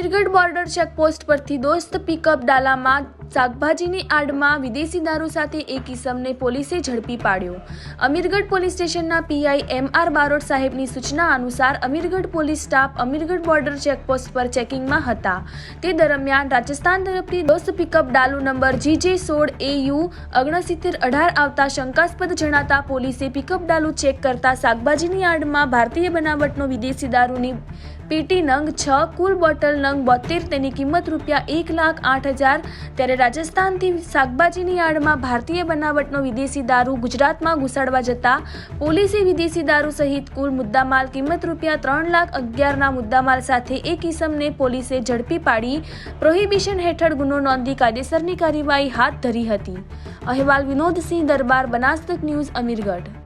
Amirgadh border checkpost પરથી દોસ્ત pickup ડાલામાં શાકભાજીની આડમાં વિદેશી દારૂ સાથે એક ઇસમને પોલીસે ઝડપી પાડ્યો। અમીરગઢ પોલીસ સ્ટેશનના પીઆઈ એમ.આર. બારોટ સાહેબની સૂચના અનુસાર Amirgadh police staff Amirgadh border checkpost પર ચેકિંગમાં હતા। તે દરમિયાન રાજસ્થાન તરફથી દોસ્ત પિકઅપ ડાલુ નંબર GJ16AU 6918 આવતા શંકાસ્પદ જણાતા પોલીસે પિકઅપ ડાલુ ચેક કરતા શાકભાજીની આડમાં ભારતીય બનાવટનો વિદેશી દારૂની પેટી નંગ 6 કુલ બોટલ નંગ 72 તેની કિંમત ₹1,08,000 ત્યારે રાજસ્થાનથી શાકભાજીની આડમાં ભારતીય બનાવટનો વિદેશી દારૂ ગુજરાતમાં ઘુસાડવા જતા પોલીસે વિદેશી દારૂ સહિત કુલ મુદ્દામાલ કિંમત ₹3,11,000 ના મુદ્દામાલ સાથે એક ઇસમને પોલીસે ઝડપી પાડી પ્રોહિબિશન હેઠળ ગુનો નોંધી કાયદેસરની કાર્યવાહી હાથ ધરી હતી। અહેવાલ વિનોદસિંહ દરબાર, બનાસ તક ન્યૂઝ, અમીરગઢ।